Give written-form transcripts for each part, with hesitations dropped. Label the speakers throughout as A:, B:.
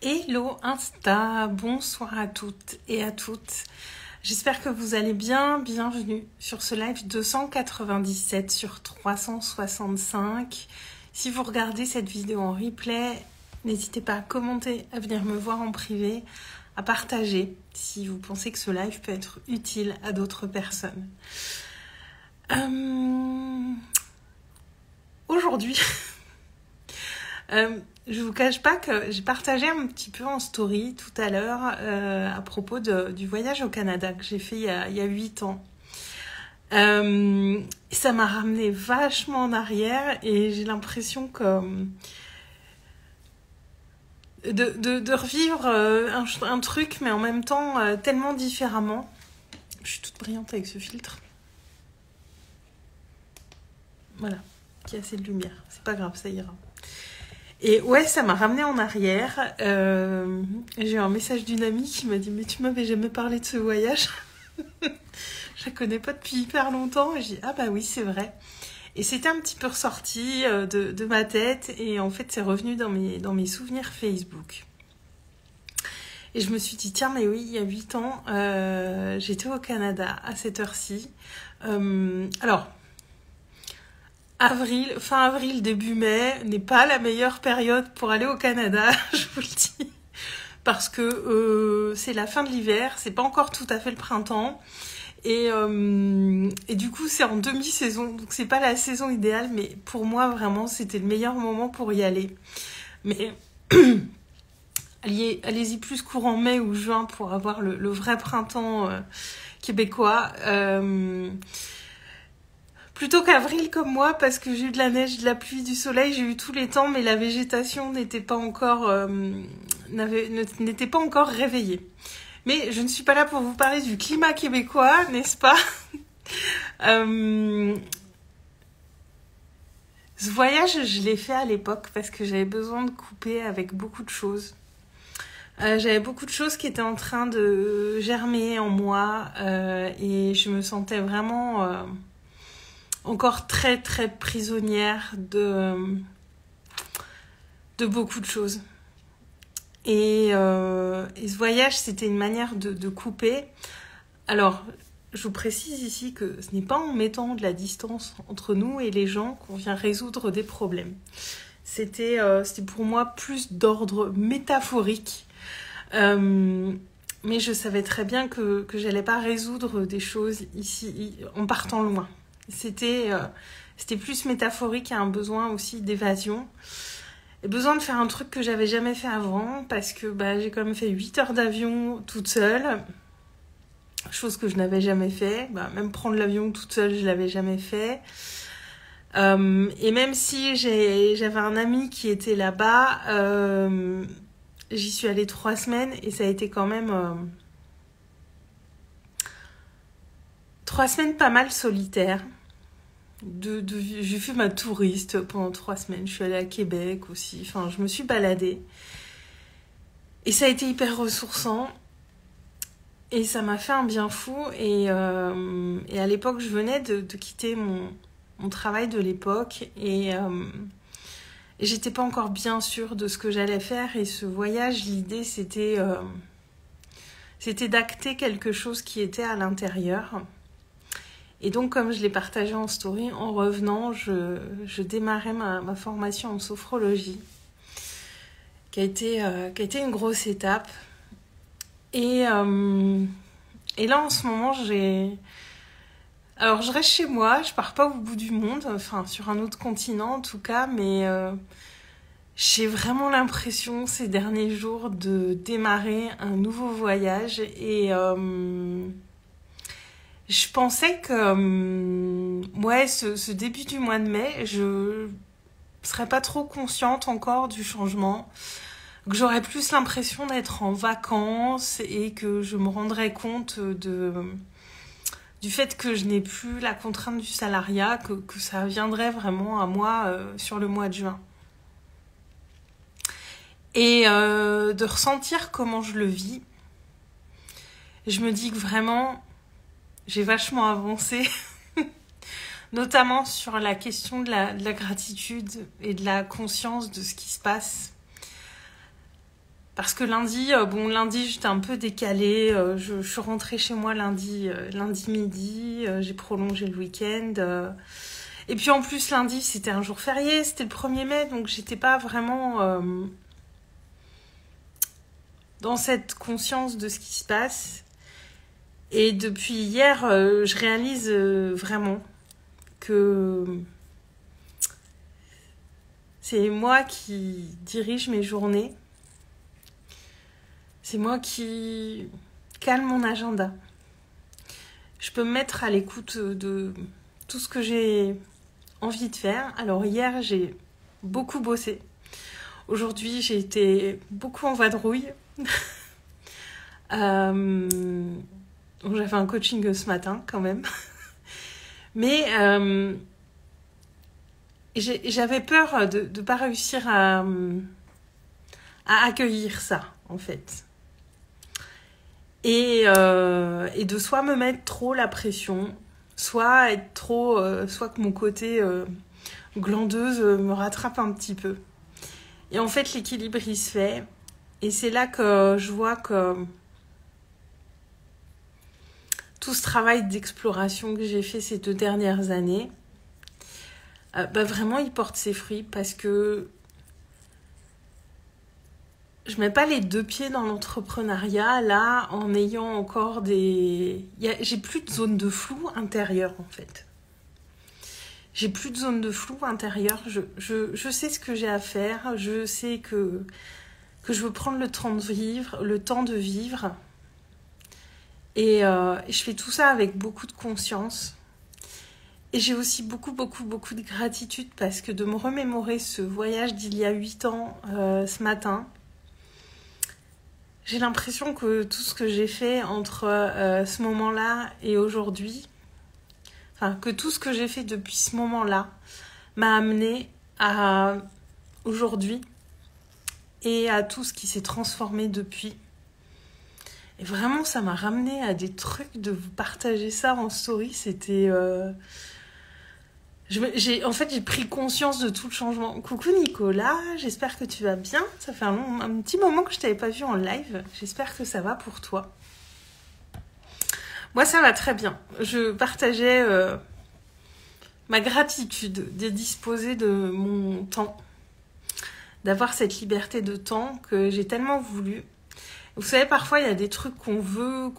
A: Hello Insta, bonsoir à toutes et à toutes. J'espère que vous allez bien. Bienvenue sur ce live 297 sur 365. Si vous regardez cette vidéo en replay, n'hésitez pas à commenter, à venir me voir en privé, à partager si vous pensez que ce live peut être utile à d'autres personnes. Aujourd'hui, je vous cache pas que j'ai partagé un petit peu en story tout à l'heure à propos du voyage au Canada que j'ai fait il y a 8 ans. Ça m'a ramené vachement en arrière et j'ai l'impression que de revivre un truc, mais en même temps tellement différemment. Je suis toute brillante avec ce filtre. Voilà, qui a assez de lumière. C'est pas grave, ça ira. Et ouais, ça m'a ramené en arrière. J'ai eu un message d'une amie qui m'a dit « Mais tu m'avais jamais parlé de ce voyage ?» Je la connais pas depuis hyper longtemps. Et j'ai dit « Ah bah oui, c'est vrai. » Et c'était un petit peu ressorti de ma tête. Et en fait, c'est revenu dans mes souvenirs Facebook. Et je me suis dit « Tiens, mais oui, il y a 8 ans, j'étais au Canada à cette heure-ci. » Alors... fin avril, début mai n'est pas la meilleure période pour aller au Canada, je vous le dis, parce que c'est la fin de l'hiver, c'est pas encore tout à fait le printemps, et du coup c'est en demi-saison, donc c'est pas la saison idéale, mais pour moi vraiment c'était le meilleur moment pour y aller. Mais allez-y plus courant mai ou juin pour avoir le vrai printemps québécois. Plutôt qu'avril comme moi, parce que j'ai eu de la neige, de la pluie, du soleil, j'ai eu tous les temps, mais la végétation n'était pas encore réveillée. Mais je ne suis pas là pour vous parler du climat québécois, n'est-ce pas? Ce voyage, je l'ai fait à l'époque parce que j'avais besoin de couper avec beaucoup de choses. J'avais beaucoup de choses qui étaient en train de germer en moi et je me sentais vraiment... encore très très prisonnière de beaucoup de choses. Et ce voyage, c'était une manière de couper. Alors, je vous précise ici que ce n'est pas en mettant de la distance entre nous et les gens qu'on vient résoudre des problèmes. C'était pour moi plus d'ordre métaphorique. Mais je savais très bien que j'allais pas résoudre des choses ici en partant loin. C'était plus métaphorique et un besoin aussi d'évasion. Et besoin de faire un truc que j'avais jamais fait avant parce que j'ai quand même fait 8 heures d'avion toute seule. Chose que je n'avais jamais fait. Même prendre l'avion toute seule, je l'avais jamais fait. Et même si j'avais un ami qui était là-bas, j'y suis allée 3 semaines et ça a été quand même... 3 semaines pas mal solitaires. J'ai fait ma touriste pendant 3 semaines. Je suis allée à Québec aussi. Enfin, je me suis baladée. Et ça a été hyper ressourçant. Et ça m'a fait un bien fou. Et à l'époque, je venais de quitter mon travail de l'époque. Et j'étais pas encore bien sûre de ce que j'allais faire. Et ce voyage, l'idée, c'était d'acter quelque chose qui était à l'intérieur. Et donc, comme je l'ai partagé en story, en revenant, je démarrais ma formation en sophrologie, qui a été une grosse étape. Et là, en ce moment, alors, je reste chez moi, je pars pas au bout du monde, enfin, sur un autre continent en tout cas, mais j'ai vraiment l'impression ces derniers jours de démarrer un nouveau voyage et... je pensais que ce début du mois de mai, je serais pas trop consciente encore du changement, que j'aurais plus l'impression d'être en vacances et que je me rendrais compte du fait que je n'ai plus la contrainte du salariat, que ça viendrait vraiment à moi sur le mois de juin. Et de ressentir comment je le vis, je me dis que vraiment... j'ai vachement avancé, notamment sur la question de la gratitude et de la conscience de ce qui se passe. Parce que lundi, lundi j'étais un peu décalée. Je suis rentrée chez moi lundi midi. J'ai prolongé le week-end. Et puis en plus, lundi, c'était un jour férié. C'était le 1er mai, donc j'étais pas vraiment dans cette conscience de ce qui se passe. Et depuis hier, je réalise vraiment que c'est moi qui dirige mes journées. C'est moi qui calme mon agenda. Je peux me mettre à l'écoute de tout ce que j'ai envie de faire. Alors hier, j'ai beaucoup bossé. Aujourd'hui, j'ai été beaucoup en vadrouille. J'avais un coaching ce matin quand même. Mais j'avais peur de ne pas réussir à accueillir ça, en fait. Et de soit me mettre trop la pression, soit être trop, soit que mon côté glandeuse me rattrape un petit peu. Et en fait, l'équilibre, il se fait. Et c'est là que je vois que tout ce travail d'exploration que j'ai fait ces 2 dernières années, vraiment, il porte ses fruits parce que je mets pas les 2 pieds dans l'entrepreneuriat, là, en ayant encore j'ai plus de zone de flou intérieur, en fait. J'ai plus de zone de flou intérieur. Je sais ce que j'ai à faire. Je sais que je veux prendre le temps de vivre. Et je fais tout ça avec beaucoup de conscience. Et j'ai aussi beaucoup de gratitude parce que de me remémorer ce voyage d'il y a 8 ans ce matin, j'ai l'impression que tout ce que j'ai fait entre ce moment-là et aujourd'hui, enfin que tout ce que j'ai fait depuis ce moment-là m'a amené à aujourd'hui et à tout ce qui s'est transformé depuis. Et vraiment, ça m'a ramené à des trucs de vous partager ça en story. C'était... j'ai pris conscience de tout le changement. Coucou Nicolas, j'espère que tu vas bien. Ça fait un petit moment que je t'avais pas vu en live. J'espère que ça va pour toi. Moi, ça va très bien. Je partageais ma gratitude de disposer de mon temps, d'avoir cette liberté de temps que j'ai tellement voulu. Vous savez, parfois, il y a des trucs qu'on veut,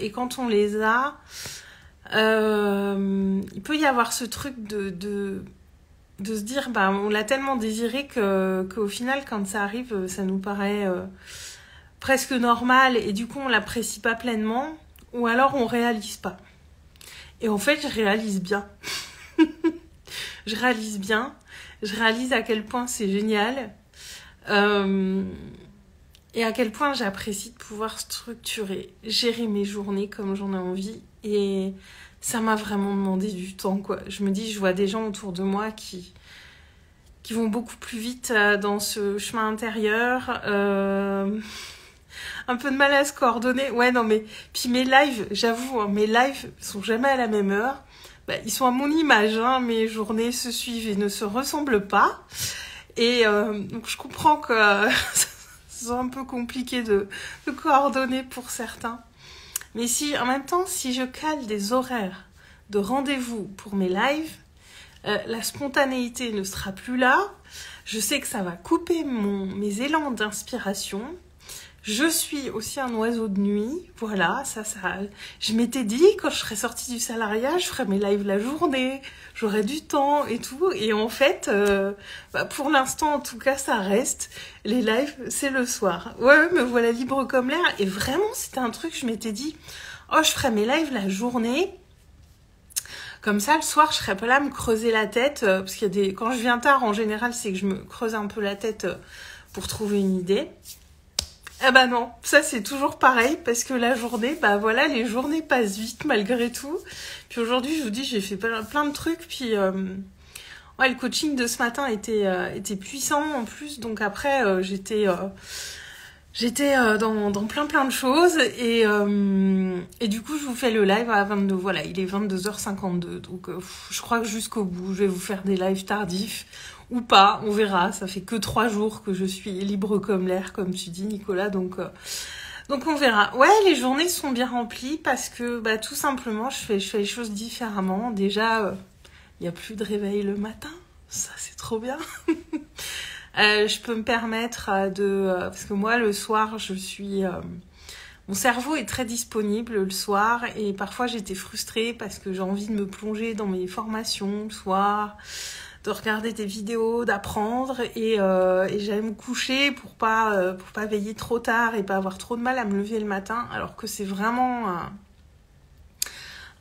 A: et quand on les a, il peut y avoir ce truc de se dire, on l'a tellement désiré qu'au final, quand ça arrive, ça nous paraît presque normal, et du coup, on l'apprécie pas pleinement, ou alors on réalise pas. Et en fait, je réalise bien. Je réalise à quel point c'est génial. Et à quel point j'apprécie de pouvoir structurer, gérer mes journées comme j'en ai envie. Et ça m'a vraiment demandé du temps, quoi. Je me dis, je vois des gens autour de moi qui vont beaucoup plus vite dans ce chemin intérieur. Un peu de mal à se coordonner. Ouais, non, mais... Puis mes lives, j'avoue, hein, mes lives sont jamais à la même heure. Ils sont à mon image, hein. Mes journées se suivent et ne se ressemblent pas. Et donc je comprends que... c'est un peu compliqué de coordonner pour certains. Mais en même temps, si je cale des horaires de rendez-vous pour mes lives, la spontanéité ne sera plus là. Je sais que ça va couper mes élans d'inspiration. Je suis aussi un oiseau de nuit. Voilà, ça. Je m'étais dit, quand je serais sortie du salariat, je ferais mes lives la journée, j'aurais du temps et tout. Et en fait, pour l'instant, en tout cas, ça reste. Les lives, c'est le soir. Ouais, me voilà libre comme l'air. Et vraiment, c'était un truc, je m'étais dit, je ferais mes lives la journée. Comme ça, le soir, je serais pas là à me creuser la tête. Parce qu'il y a quand je viens tard, en général, c'est que je me creuse un peu la tête pour trouver une idée. Ah non, ça c'est toujours pareil parce que la journée, les journées passent vite malgré tout. Puis aujourd'hui, je vous dis, j'ai fait plein de trucs. Puis le coaching de ce matin était puissant en plus. Donc après, j'étais dans plein de choses et du coup, je vous fais le live à 22. Voilà, il est 22h52. Donc je crois que jusqu'au bout, je vais vous faire des lives tardifs ou pas, on verra. Ça fait que 3 jours que je suis libre comme l'air, comme tu dis, Nicolas, donc on verra. Ouais, les journées sont bien remplies parce que bah, tout simplement, je fais les choses différemment. Déjà, il n'y a plus de réveil le matin. Ça, c'est trop bien. Je peux me permettre parce que moi, le soir, mon cerveau est très disponible le soir et parfois, j'étais frustrée parce que j'ai envie de me plonger dans mes formations le soir, de regarder des vidéos, d'apprendre et j'allais me coucher pour pas veiller trop tard et pas avoir trop de mal à me lever le matin, alors que c'est vraiment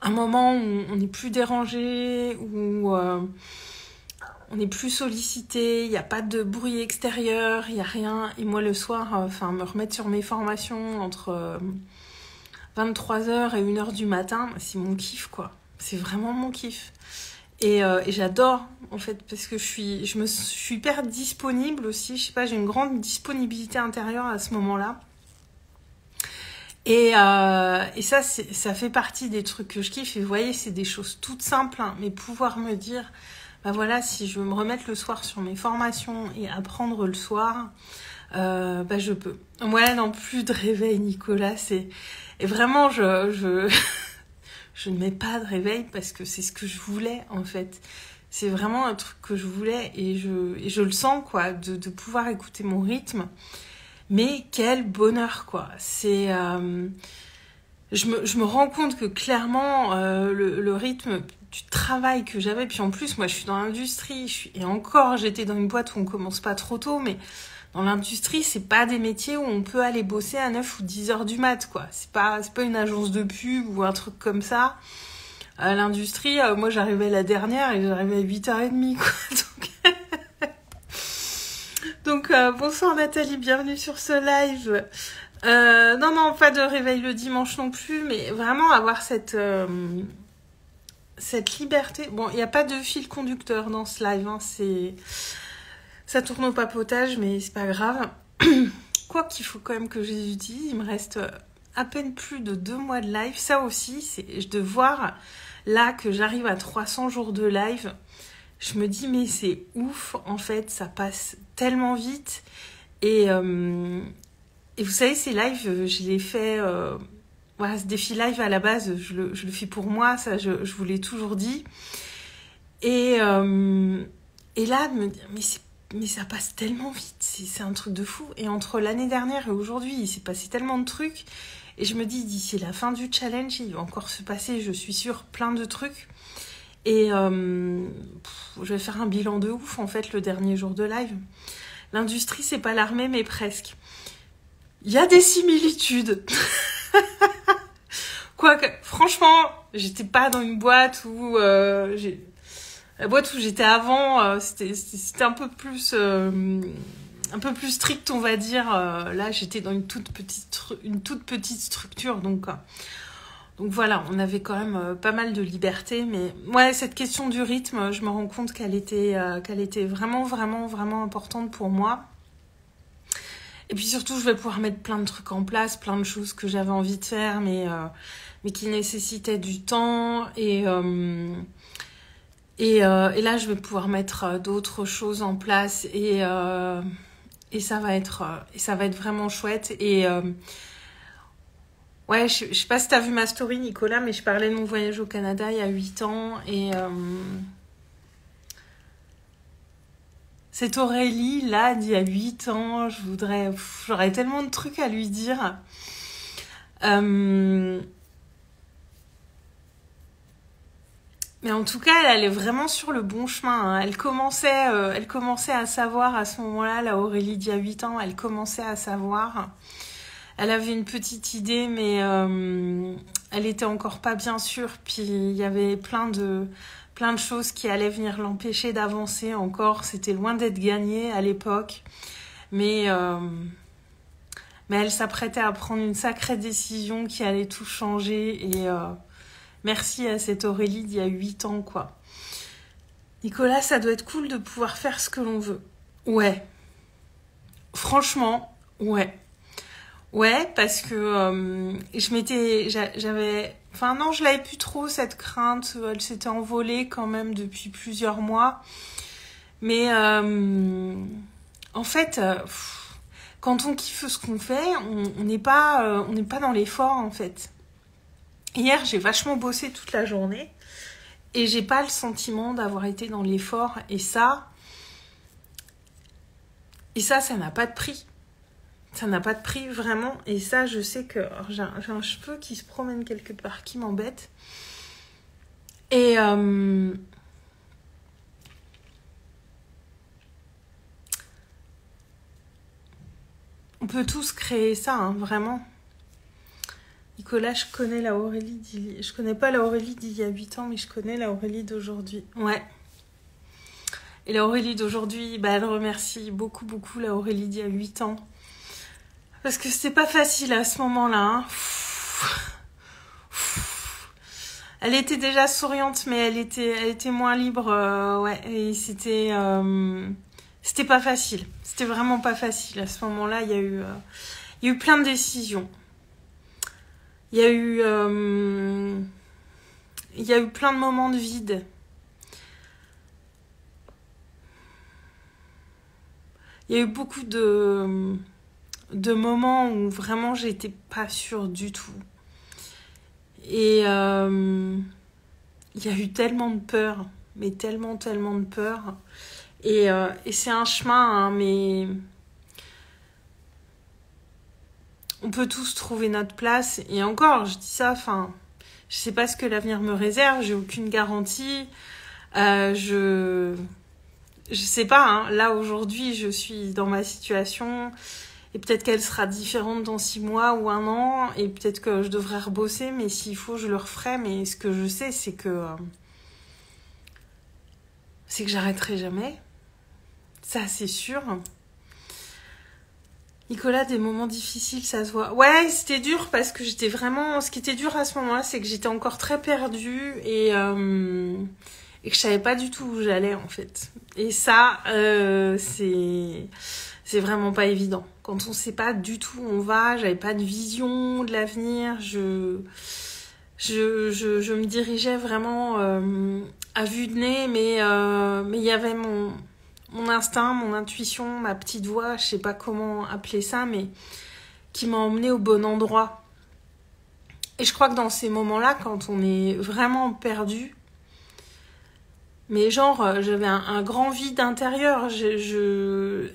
A: un moment où on n'est plus dérangé, où on n'est plus sollicité, il n'y a pas de bruit extérieur, il n'y a rien. Et moi le soir, me remettre sur mes formations entre 23h et 1h du matin, c'est mon kiff quoi. C'est vraiment mon kiff. Et j'adore en fait parce que je suis hyper disponible aussi, je sais pas, j'ai une grande disponibilité intérieure à ce moment-là. Et ça fait partie des trucs que je kiffe. Et vous voyez, c'est des choses toutes simples, hein, mais pouvoir me dire, bah voilà, si je veux me remettre le soir sur mes formations et apprendre le soir, bah je peux. Ouais, non, plus de réveil, Nicolas, et vraiment je ne mets pas de réveil parce que c'est ce que je voulais en fait. C'est vraiment un truc que je voulais et je le sens quoi, de pouvoir écouter mon rythme. Mais quel bonheur quoi. C'est je me rends compte que clairement le rythme du travail que j'avais, puis en plus moi je suis dans l'industrie, et encore j'étais dans une boîte où on commence pas trop tôt, mais dans l'industrie, c'est pas des métiers où on peut aller bosser à 9 ou 10 heures du mat, quoi. C'est pas une agence de pub ou un truc comme ça. À l'industrie, moi, j'arrivais la dernière et j'arrivais à 8h30, quoi. Donc bonsoir Nathalie, bienvenue sur ce live. Non, pas de réveil le dimanche non plus, mais vraiment avoir cette liberté. Bon, il n'y a pas de fil conducteur dans ce live, hein, ça tourne au papotage, mais c'est pas grave. Quoi qu'il faut quand même que je les utilise, il me reste à peine plus de 2 mois de live. Ça aussi, c'est de voir là que j'arrive à 300 jours de live. Je me dis, mais c'est ouf, en fait, ça passe tellement vite. Et vous savez, ces lives, je les fais... voilà, ce défi live, à la base, je le fais pour moi, ça, je vous l'ai toujours dit. Et là, de me dire, mais ça passe tellement vite, c'est un truc de fou. Et entre l'année dernière et aujourd'hui, il s'est passé tellement de trucs. Et je me dis, d'ici la fin du challenge, il va encore se passer, je suis sûre, plein de trucs. Et je vais faire un bilan de ouf, en fait, le dernier jour de live. L'industrie, c'est pas l'armée, mais presque. Il y a des similitudes. Quoique, franchement, j'étais pas dans une boîte où... La boîte où j'étais avant, c'était un peu plus strict, on va dire. Là, j'étais dans une toute petite structure, donc voilà, on avait quand même pas mal de liberté. Mais ouais, cette question du rythme, je me rends compte qu'elle était vraiment, vraiment, vraiment importante pour moi. Et puis surtout, je vais pouvoir mettre plein de trucs en place, plein de choses que j'avais envie de faire, mais qui nécessitaient du temps. Et là, je vais pouvoir mettre d'autres choses en place et ça va être vraiment chouette. Et ouais, je sais pas si t'as vu ma story, Nicolas, mais je parlais de mon voyage au Canada il y a 8 ans. Et cette Aurélie, là, d'il y a 8 ans, j'aurais tellement de trucs à lui dire. Mais en tout cas, elle est vraiment sur le bon chemin. Hein. Elle commençait à savoir à ce moment-là, la Aurélie d'il y a 8 ans, elle commençait à savoir. Elle avait une petite idée, mais elle était encore pas bien sûre. Puis il y avait plein de choses qui allaient venir l'empêcher d'avancer encore. C'était loin d'être gagné à l'époque. Mais elle s'apprêtait à prendre une sacrée décision qui allait tout changer. Et... merci à cette Aurélie d'il y a 8 ans, quoi. Nicolas, ça doit être cool de pouvoir faire ce que l'on veut. Ouais. Franchement, ouais. Ouais, parce que j'avais... Enfin non, je l'avais plus trop, cette crainte. Elle s'était envolée quand même depuis plusieurs mois. Mais en fait, quand on kiffe ce qu'on fait, on n'est pas dans l'effort en fait. Hier, j'ai vachement bossé toute la journée et j'ai pas le sentiment d'avoir été dans l'effort. Et ça n'a pas de prix. Ça n'a pas de prix vraiment. Et ça, je sais que j'ai un cheveu qui se promène quelque part, qui m'embête. Et on peut tous créer ça, hein, vraiment. Nicolas, je connais la Aurélie je connais pas la Aurélie d'il y a 8 ans, mais je connais la Aurélie d'aujourd'hui. Ouais. Et la Aurélie d'aujourd'hui, elle remercie beaucoup, beaucoup la Aurélie d'il y a 8 ans. Parce que c'était pas facile à ce moment-là. Hein. Elle était déjà souriante, mais elle était moins libre. Ouais, et c'était pas facile. C'était vraiment pas facile. À ce moment-là, il y a eu plein de décisions. Il y a eu plein de moments de vide. Il y a eu beaucoup de moments où vraiment j'étais pas sûre du tout. Et il y a eu tellement de peur, mais tellement de peur. Et c'est un chemin, hein, mais on peut tous trouver notre place. Et encore, je dis ça, je sais pas ce que l'avenir me réserve, j'ai aucune garantie. Je sais pas, hein, là aujourd'hui, je suis dans ma situation et peut-être qu'elle sera différente dans 6 mois ou 1 an et peut-être que je devrais rebosser, mais s'il faut, je le referai. Mais ce que je sais, c'est que j'arrêterai jamais. Ça, c'est sûr. Nicolas, des moments difficiles, ça se voit. Ouais, c'était dur parce que j'étais vraiment... Ce qui était dur à ce moment-là, c'est que j'étais encore très perdue et que je savais pas du tout où j'allais, en fait. Et ça, c'est vraiment pas évident. Quand on sait pas du tout où on va, j'avais pas de vision de l'avenir, je me dirigeais vraiment à vue de nez, mais il y avait mon instinct, mon intuition, ma petite voix, je sais pas comment appeler ça, mais qui m'a emmenée au bon endroit. Et je crois que dans ces moments-là, quand on est vraiment perdu, mais genre, j'avais un grand vide intérieur.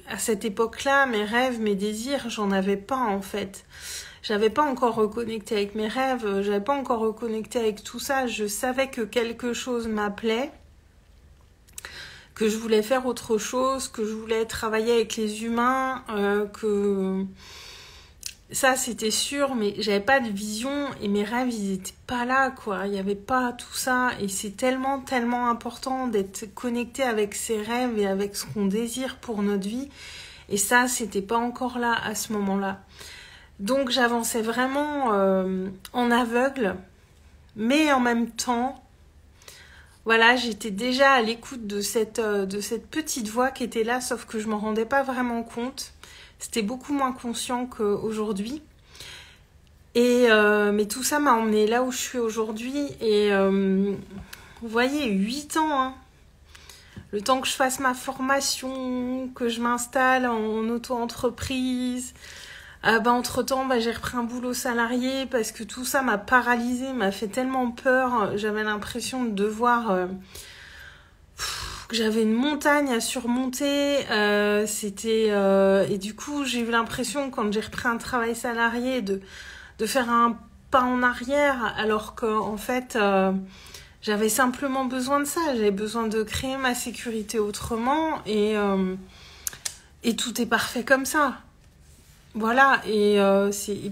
A: À cette époque-là, mes rêves, mes désirs, j'en avais pas en fait. J'avais pas encore reconnecté avec mes rêves, j'avais pas encore reconnecté avec tout ça. Je savais que quelque chose m'appelait, que je voulais faire autre chose, que je voulais travailler avec les humains, que ça c'était sûr, mais j'avais pas de vision et mes rêves ils étaient pas là quoi, il y avait pas tout ça et c'est tellement important d'être connecté avec ses rêves et avec ce qu'on désire pour notre vie et ça c'était pas encore là à ce moment-là. Donc j'avançais vraiment en aveugle, mais en même temps voilà, j'étais déjà à l'écoute de cette petite voix qui était là, sauf que je m'en rendais pas vraiment compte. C'était beaucoup moins conscient qu'aujourd'hui. Et mais tout ça m'a emmenée là où je suis aujourd'hui. Et vous voyez, 8 ans, hein. Le temps que je fasse ma formation, que je m'installe en auto-entreprise. Entre-temps, j'ai repris un boulot salarié parce que tout ça m'a paralysée, m'a fait tellement peur. J'avais l'impression de devoir... que j'avais une montagne à surmonter. Et du coup, j'ai eu l'impression, quand j'ai repris un travail salarié, de faire un pas en arrière, alors qu'en fait, j'avais simplement besoin de ça. J'avais besoin de créer ma sécurité autrement et tout est parfait comme ça. Voilà, et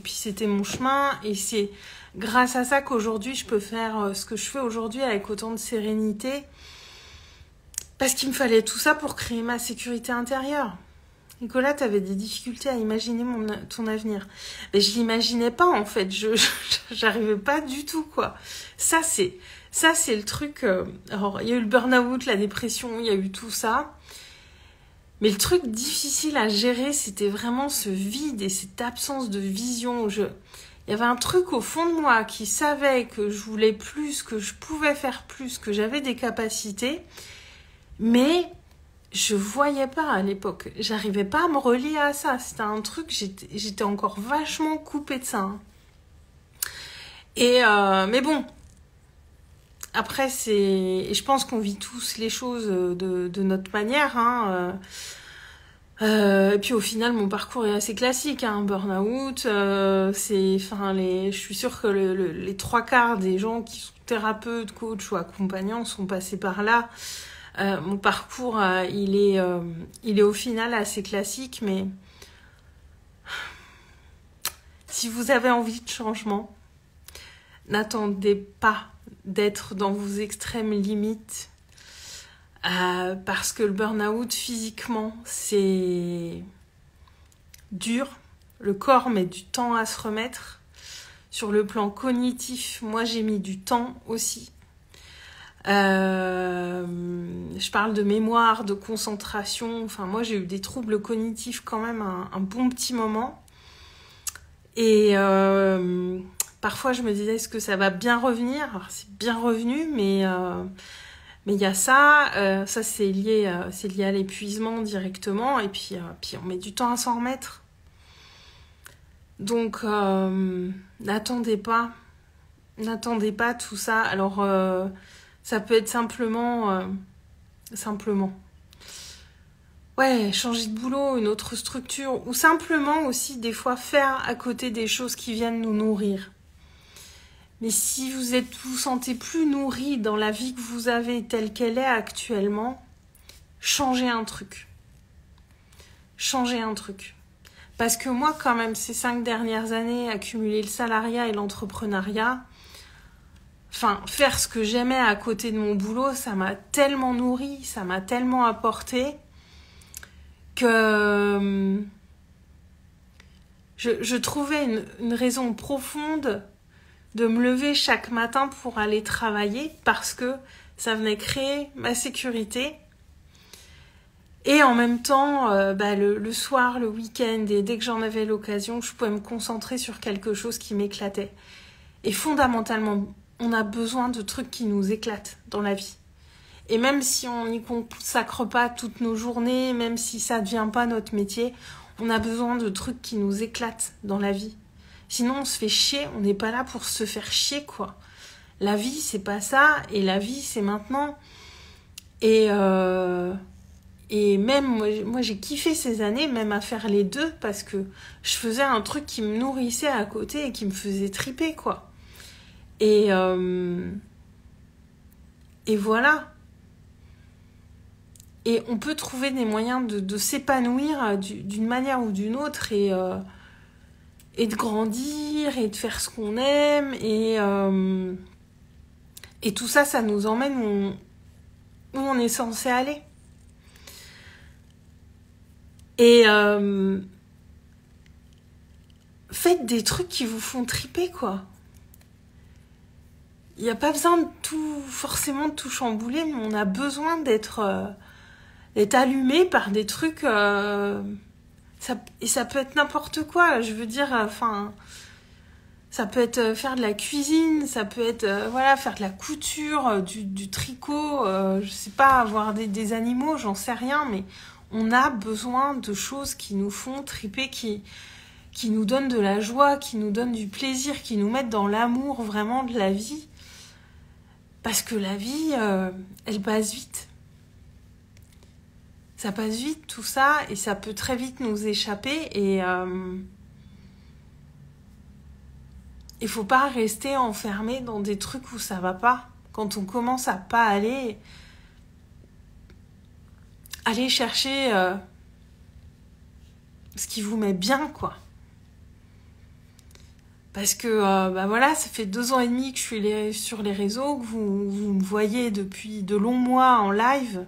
A: puis c'était mon chemin, et c'est grâce à ça qu'aujourd'hui je peux faire ce que je fais aujourd'hui avec autant de sérénité, parce qu'il me fallait tout ça pour créer ma sécurité intérieure. Nicolas, t'avais des difficultés à imaginer ton avenir. Mais je l'imaginais pas en fait, j'arrivais pas du tout quoi. Ça c'est le truc. Alors il y a eu le burn-out, la dépression, il y a eu tout ça. Mais le truc difficile à gérer, c'était vraiment ce vide et cette absence de vision. Il y avait un truc au fond de moi qui savait que je voulais plus, que je pouvais faire plus, que j'avais des capacités. Mais je voyais pas à l'époque. J'arrivais pas à me relier à ça. C'était un truc, j'étais encore vachement coupée de ça. Hein. Et mais bon, après je pense qu'on vit tous les choses de notre manière. Hein. Et puis au final, mon parcours est assez classique. Hein. Burn-out, je suis sûre que les trois quarts des gens qui sont thérapeutes, coachs ou accompagnants sont passés par là. Mon parcours, il est au final assez classique, mais si vous avez envie de changement, n'attendez pas d'être dans vos extrêmes limites, parce que le burn-out, physiquement, c'est dur. Le corps met du temps à se remettre. Sur le plan cognitif, moi, j'ai mis du temps aussi. Je parle de mémoire, de concentration. Enfin, moi, j'ai eu des troubles cognitifs quand même un bon petit moment. Et parfois, je me disais, est-ce que ça va bien revenir? Alors, c'est bien revenu, mais il y a ça. Ça, c'est lié à l'épuisement directement. Et puis on met du temps à s'en remettre. Donc, n'attendez pas tout ça. Alors, ça peut être simplement, ouais, changer de boulot, une autre structure, ou simplement aussi des fois faire à côté des choses qui viennent nous nourrir. Mais si vous sentez plus nourri dans la vie que vous avez telle qu'elle est actuellement, changez un truc. Changez un truc. Parce que moi, quand même, ces 5 dernières années, accumuler le salariat et l'entrepreneuriat, enfin, faire ce que j'aimais à côté de mon boulot, ça m'a tellement nourri, ça m'a tellement apporté que je trouvais une raison profonde de me lever chaque matin pour aller travailler parce que ça venait créer ma sécurité. Et en même temps, le soir, le week-end, et dès que j'en avais l'occasion, je pouvais me concentrer sur quelque chose qui m'éclatait. Et fondamentalement, on a besoin de trucs qui nous éclatent dans la vie. Et même si on n'y consacre pas toutes nos journées, même si ça ne devient pas notre métier, on a besoin de trucs qui nous éclatent dans la vie. Sinon, on se fait chier, on n'est pas là pour se faire chier, quoi. La vie, c'est pas ça, et la vie, c'est maintenant. Et même, moi, j'ai kiffé ces années, même à faire les deux, parce que je faisais un truc qui me nourrissait à côté et qui me faisait triper, quoi. Et voilà. Et on peut trouver des moyens de s'épanouir d'une manière ou d'une autre et de grandir et de faire ce qu'on aime. Et tout ça, ça nous emmène où on est censé aller. Et faites des trucs qui vous font triper, quoi. Il n'y a pas besoin de forcément de tout chambouler, mais on a besoin d'être allumé par des trucs. Et ça peut être n'importe quoi. Je veux dire, ça peut être faire de la cuisine, ça peut être faire de la couture, du tricot, je sais pas, avoir des animaux, j'en sais rien, mais on a besoin de choses qui nous font triper, qui nous donnent de la joie, qui nous donnent du plaisir, qui nous mettent dans l'amour vraiment de la vie. Parce que la vie, elle passe vite. Ça passe vite tout ça, et ça peut très vite nous échapper, et il faut pas rester enfermé dans des trucs où ça va pas. Quand on commence à pas aller chercher ce qui vous met bien, quoi. Parce que ça fait 2 ans et demi que je suis sur les réseaux, que vous me voyez depuis de longs mois en live.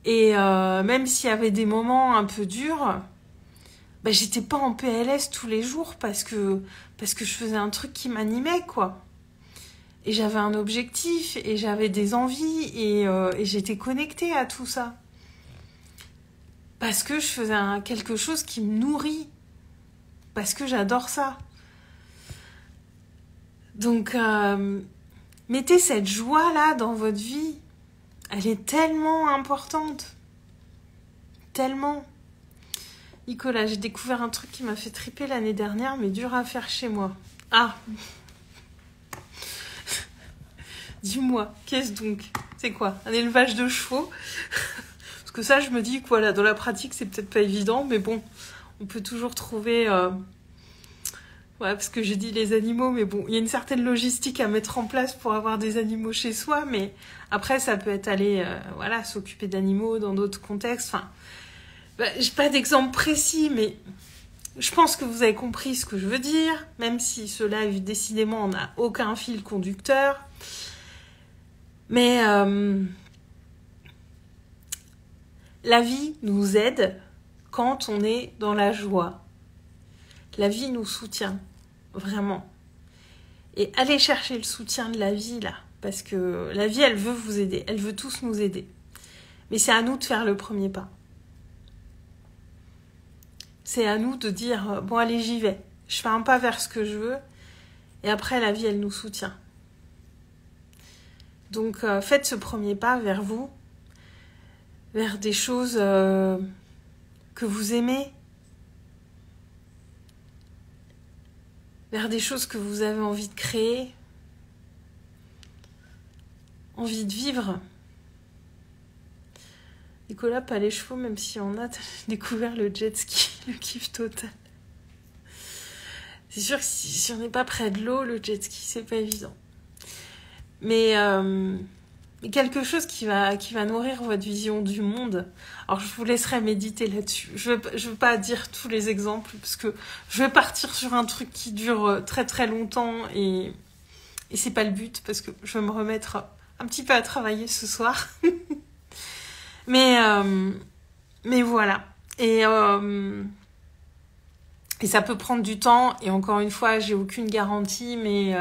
A: Et même s'il y avait des moments un peu durs, j'étais pas en PLS tous les jours parce que je faisais un truc qui m'animait, quoi. Et j'avais un objectif, et j'avais des envies, et j'étais connectée à tout ça. Parce que je faisais quelque chose qui me nourrit. Parce que j'adore ça. Donc, mettez cette joie-là dans votre vie. Elle est tellement importante. tellement. Nicolas, j'ai découvert un truc qui m'a fait triper l'année dernière, mais dur à faire chez moi. Ah. Dis-moi, qu'est-ce donc? C'est quoi? Un élevage de chevaux? Parce que ça, je me dis que voilà, dans la pratique, c'est peut-être pas évident, mais bon, on peut toujours trouver... Ouais, parce que j'ai dit les animaux, mais bon, il y a une certaine logistique à mettre en place pour avoir des animaux chez soi, mais après, ça peut être aller, voilà, s'occuper d'animaux dans d'autres contextes. Enfin, j'ai pas d'exemple précis, mais je pense que vous avez compris ce que je veux dire, même si ce live, décidément, n'a aucun fil conducteur. Mais la vie nous aide quand on est dans la joie. La vie nous soutient, vraiment. Et allez chercher le soutien de la vie, là. Parce que la vie, elle veut vous aider. Elle veut tous nous aider. Mais c'est à nous de faire le premier pas. C'est à nous de dire, bon, allez, j'y vais. Je fais un pas vers ce que je veux. Et après, la vie, elle nous soutient. Donc, faites ce premier pas vers vous. Vers des choses que vous aimez. Vers des choses que vous avez envie de créer, envie de vivre. Nicolas, pas les chevaux, même si on a découvert le jet ski, le kiff total. C'est sûr que si on n'est pas près de l'eau, le jet ski, c'est pas évident. Mais quelque chose qui va nourrir votre vision du monde. Alors, je vous laisserai méditer là-dessus. Je veux pas dire tous les exemples, parce que je vais partir sur un truc qui dure très très longtemps, et c'est pas le but, parce que je vais me remettre un petit peu à travailler ce soir. mais voilà. Et ça peut prendre du temps, et encore une fois, j'ai aucune garantie, mais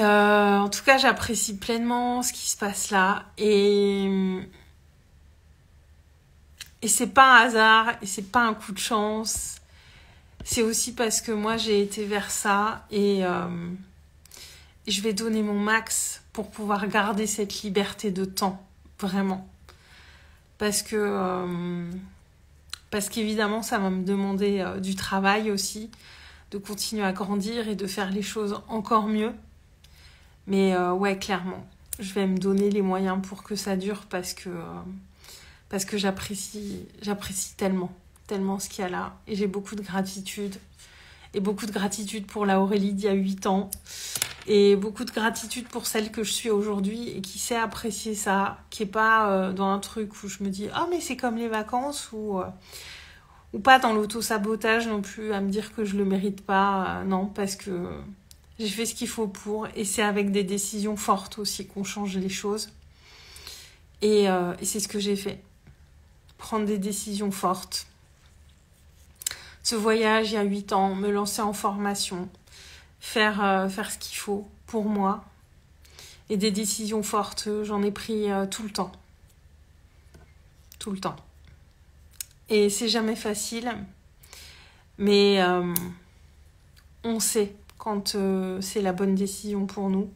A: en tout cas, j'apprécie pleinement ce qui se passe là. Et c'est pas un hasard, et c'est pas un coup de chance. C'est aussi parce que moi, j'ai été vers ça. Et je vais donner mon max pour pouvoir garder cette liberté de temps. Vraiment. Parce qu'évidemment, ça va me demander du travail aussi. De continuer à grandir et de faire les choses encore mieux. Mais ouais, clairement, je vais me donner les moyens pour que ça dure, parce que j'apprécie tellement ce qu'il y a là. Et j'ai beaucoup de gratitude. Et beaucoup de gratitude pour la Aurélie d'il y a 8 ans. Et beaucoup de gratitude pour celle que je suis aujourd'hui et qui sait apprécier ça. Qui n'est pas dans un truc où je me dis « Ah, mais c'est comme les vacances » ou pas dans l'auto-sabotage non plus, à me dire que je le mérite pas. Non, parce que j'ai fait ce qu'il faut pour. Et c'est avec des décisions fortes aussi qu'on change les choses. Et c'est ce que j'ai fait. Prendre des décisions fortes. Ce voyage il y a 8 ans, me lancer en formation, faire ce qu'il faut pour moi. Et des décisions fortes, j'en ai pris tout le temps. Tout le temps. Et c'est jamais facile, mais on sait quand c'est la bonne décision pour nous.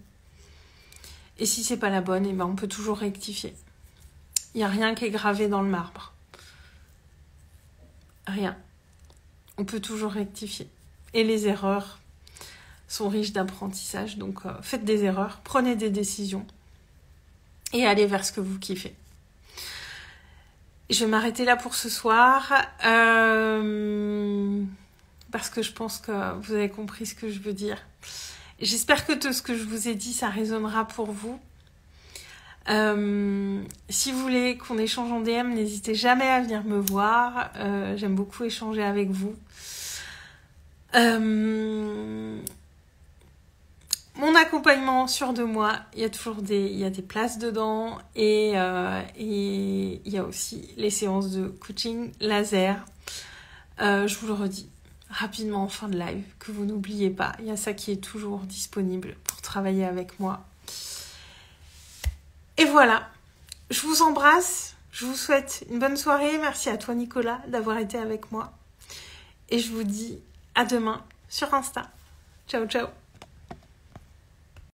A: Et si c'est pas la bonne, ben on peut toujours rectifier. Il n'y a rien qui est gravé dans le marbre. Rien. On peut toujours rectifier. Et les erreurs sont riches d'apprentissage. Donc faites des erreurs, prenez des décisions et allez vers ce que vous kiffez. Je vais m'arrêter là pour ce soir parce que je pense que vous avez compris ce que je veux dire. J'espère que tout ce que je vous ai dit, ça résonnera pour vous. Si vous voulez qu'on échange en DM, n'hésitez jamais à venir me voir. J'aime beaucoup échanger avec vous. Mon accompagnement sur 2 mois, il y a toujours des places dedans, et il y a aussi les séances de coaching laser. Je vous le redis rapidement en fin de live, que vous n'oubliez pas, il y a ça qui est toujours disponible pour travailler avec moi. Et voilà, je vous embrasse, je vous souhaite une bonne soirée. Merci à toi Nicolas d'avoir été avec moi. Et je vous dis à demain sur Insta. Ciao, ciao.